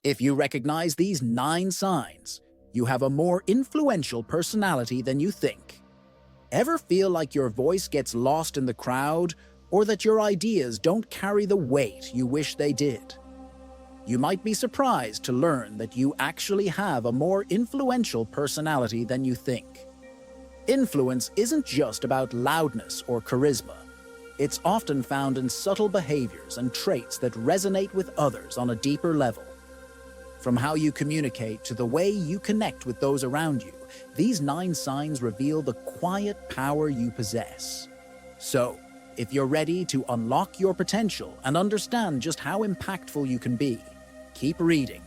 If you recognize these 9 signs, you have a more influential personality than you think. Ever feel like your voice gets lost in the crowd, or that your ideas don't carry the weight you wish they did? You might be surprised to learn that you actually have a more influential personality than you think. Influence isn't just about loudness or charisma. It's often found in subtle behaviors and traits that resonate with others on a deeper level. From how you communicate to the way you connect with those around you, these 9 signs reveal the quiet power you possess. So, if you're ready to unlock your potential and understand just how impactful you can be, keep reading.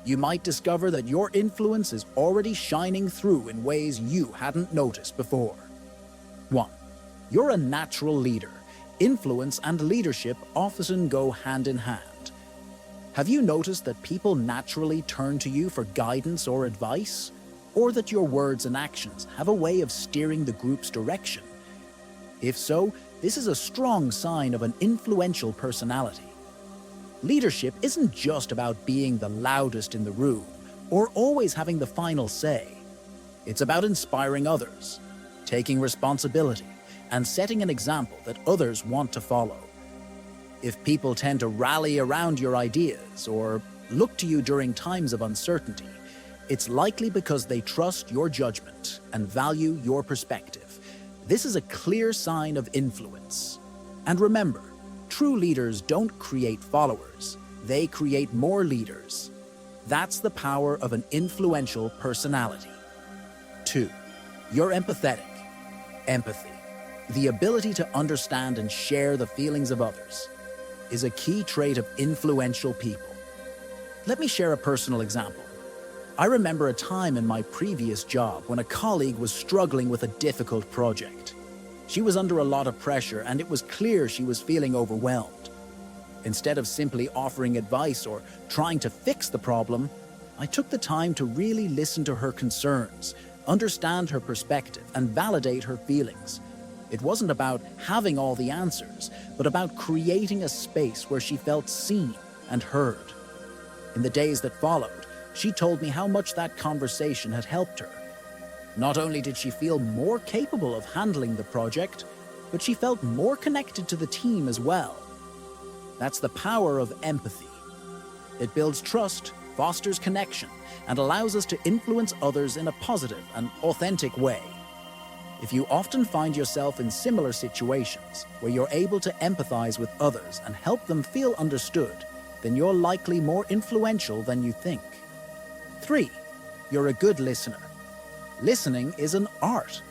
You might discover that your influence is already shining through in ways you hadn't noticed before. 1. You're a natural leader. Influence and leadership often go hand in hand. Have you noticed that people naturally turn to you for guidance or advice? Or that your words and actions have a way of steering the group's direction? If so, this is a strong sign of an influential personality. Leadership isn't just about being the loudest in the room or always having the final say. It's about inspiring others, taking responsibility, and setting an example that others want to follow. If people tend to rally around your ideas or look to you during times of uncertainty, it's likely because they trust your judgment and value your perspective. This is a clear sign of influence. And remember, true leaders don't create followers, they create more leaders. That's the power of an influential personality. 2. You're empathetic. Empathy, the ability to understand and share the feelings of others, is a key trait of influential people. Let me share a personal example. I remember a time in my previous job when a colleague was struggling with a difficult project. She was under a lot of pressure, and it was clear she was feeling overwhelmed. Instead of simply offering advice or trying to fix the problem, I took the time to really listen to her concerns, understand her perspective, and validate her feelings. It wasn't about having all the answers, but about creating a space where she felt seen and heard. In the days that followed, she told me how much that conversation had helped her. Not only did she feel more capable of handling the project, but she felt more connected to the team as well. That's the power of empathy. It builds trust, fosters connection, and allows us to influence others in a positive and authentic way. If you often find yourself in similar situations where you're able to empathize with others and help them feel understood, then you're likely more influential than you think. 3. You're a good listener. Listening is an art.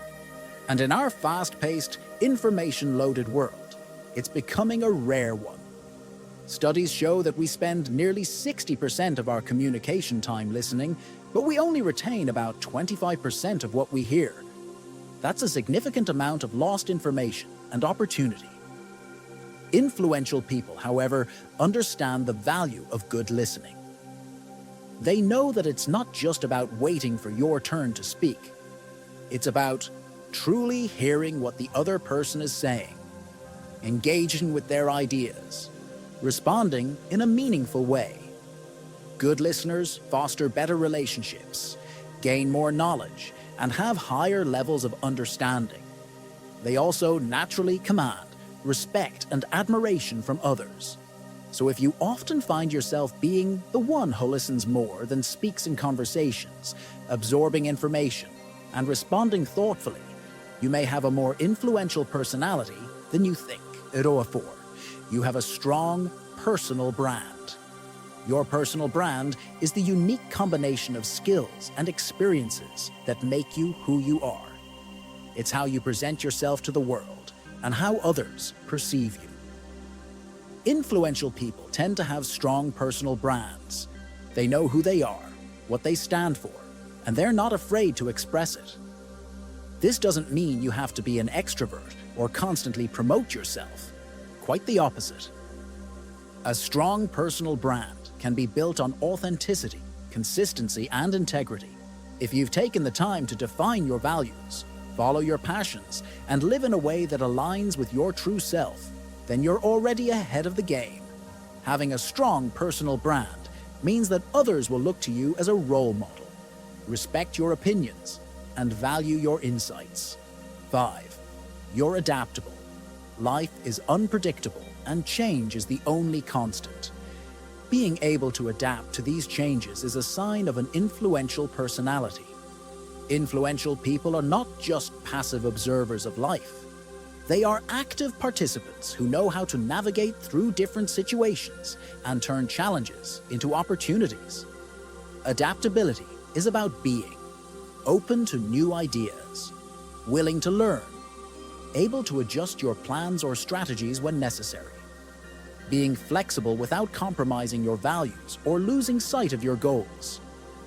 And in our fast-paced, information-loaded world, it's becoming a rare one. Studies show that we spend nearly 60% of our communication time listening, but we only retain about 25% of what we hear. That's a significant amount of lost information and opportunity. Influential people, however, understand the value of good listening. They know that it's not just about waiting for your turn to speak. It's about truly hearing what the other person is saying, engaging with their ideas, responding in a meaningful way. Good listeners foster better relationships, gain more knowledge, and have higher levels of understanding. They also naturally command respect and admiration from others. So if you often find yourself being the one who listens more than speaks in conversations, absorbing information, and responding thoughtfully, you may have a more influential personality than you think. 4. You have a strong personal brand. Your personal brand is the unique combination of skills and experiences that make you who you are. It's how you present yourself to the world and how others perceive you. Influential people tend to have strong personal brands. They know who they are, what they stand for, and they're not afraid to express it. This doesn't mean you have to be an extrovert or constantly promote yourself. Quite the opposite. A strong personal brand can be built on authenticity, consistency, and integrity. If you've taken the time to define your values, follow your passions, and live in a way that aligns with your true self, then you're already ahead of the game. Having a strong personal brand means that others will look to you as a role model, respect your opinions, and value your insights. 5. You're adaptable. Life is unpredictable, and change is the only constant. Being able to adapt to these changes is a sign of an influential personality. Influential people are not just passive observers of life. They are active participants who know how to navigate through different situations and turn challenges into opportunities. Adaptability is about being open to new ideas, willing to learn, able to adjust your plans or strategies when necessary, being flexible without compromising your values or losing sight of your goals.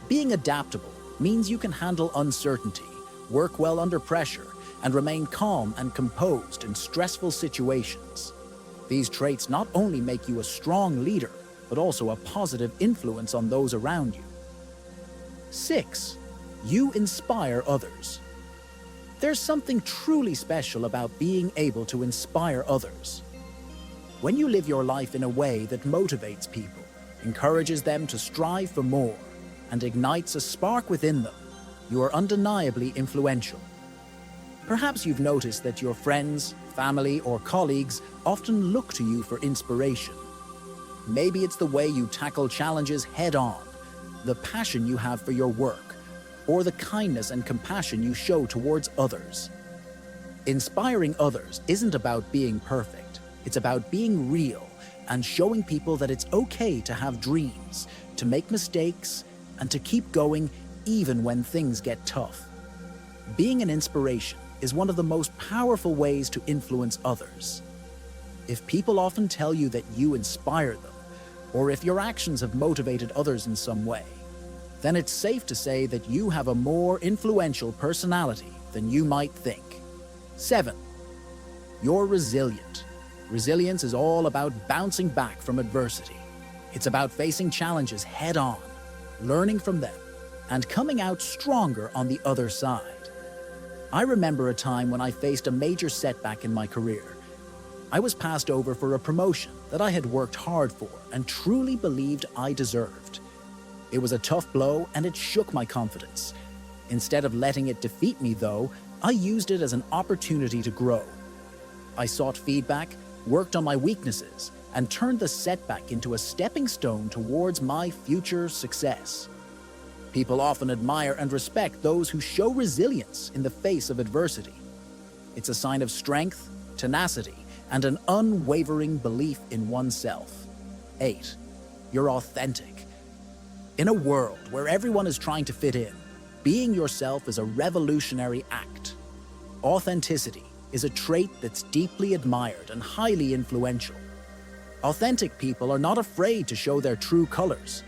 Being adaptable means you can handle uncertainty, work well under pressure, and remain calm and composed in stressful situations. These traits not only make you a strong leader, but also a positive influence on those around you. 6. You inspire others. There's something truly special about being able to inspire others. When you live your life in a way that motivates people, encourages them to strive for more, and ignites a spark within them, you are undeniably influential. Perhaps you've noticed that your friends, family, or colleagues often look to you for inspiration. Maybe it's the way you tackle challenges head-on, the passion you have for your work, or the kindness and compassion you show towards others. Inspiring others isn't about being perfect. It's about being real and showing people that it's okay to have dreams, to make mistakes, and to keep going even when things get tough. Being an inspiration is one of the most powerful ways to influence others. If people often tell you that you inspire them, or if your actions have motivated others in some way, then it's safe to say that you have a more influential personality than you might think. 7. You're resilient. Resilience is all about bouncing back from adversity. It's about facing challenges head-on, learning from them, and coming out stronger on the other side. I remember a time when I faced a major setback in my career. I was passed over for a promotion that I had worked hard for and truly believed I deserved. It was a tough blow and it shook my confidence. Instead of letting it defeat me, though, I used it as an opportunity to grow. I sought feedback, worked on my weaknesses, and turned the setback into a stepping stone towards my future success. People often admire and respect those who show resilience in the face of adversity. It's a sign of strength, tenacity, and an unwavering belief in oneself. 8. You're authentic. In a world where everyone is trying to fit in, being yourself is a revolutionary act. Authenticity is a trait that's deeply admired and highly influential. Authentic people are not afraid to show their true colors.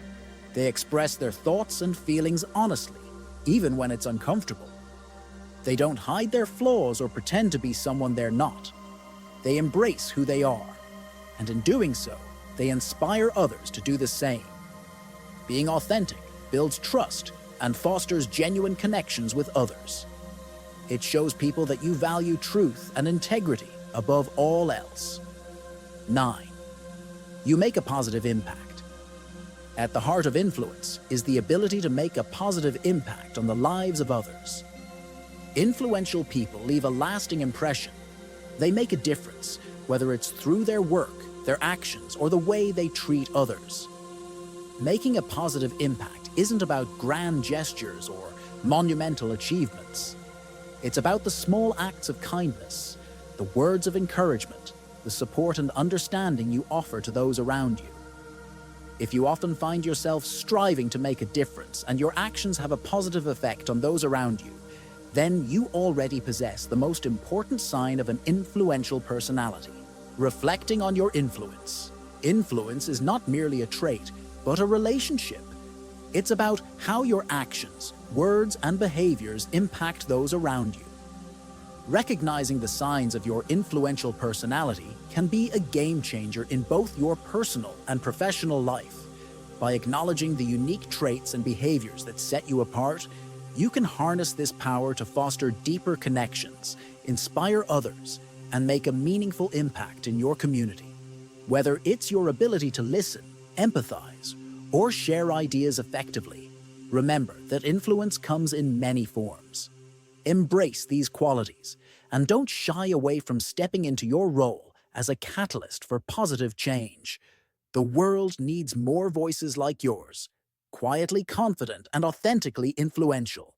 They express their thoughts and feelings honestly, even when it's uncomfortable. They don't hide their flaws or pretend to be someone they're not. They embrace who they are, and in doing so, they inspire others to do the same. Being authentic builds trust and fosters genuine connections with others. It shows people that you value truth and integrity above all else. 9. You make a positive impact. At the heart of influence is the ability to make a positive impact on the lives of others. Influential people leave a lasting impression. They make a difference, whether it's through their work, their actions, or the way they treat others. Making a positive impact isn't about grand gestures or monumental achievements. It's about the small acts of kindness, the words of encouragement, the support and understanding you offer to those around you. If you often find yourself striving to make a difference and your actions have a positive effect on those around you, then you already possess the most important sign of an influential personality. Reflecting on your influence. Influence is not merely a trait, but a relationship. It's about how your actions, words, and behaviors impact those around you. Recognizing the signs of your influential personality can be a game changer in both your personal and professional life. By acknowledging the unique traits and behaviors that set you apart, you can harness this power to foster deeper connections, inspire others, and make a meaningful impact in your community. Whether it's your ability to listen, empathize, or share ideas effectively. Remember that influence comes in many forms. Embrace these qualities and don't shy away from stepping into your role as a catalyst for positive change. The world needs more voices like yours, quietly confident and authentically influential.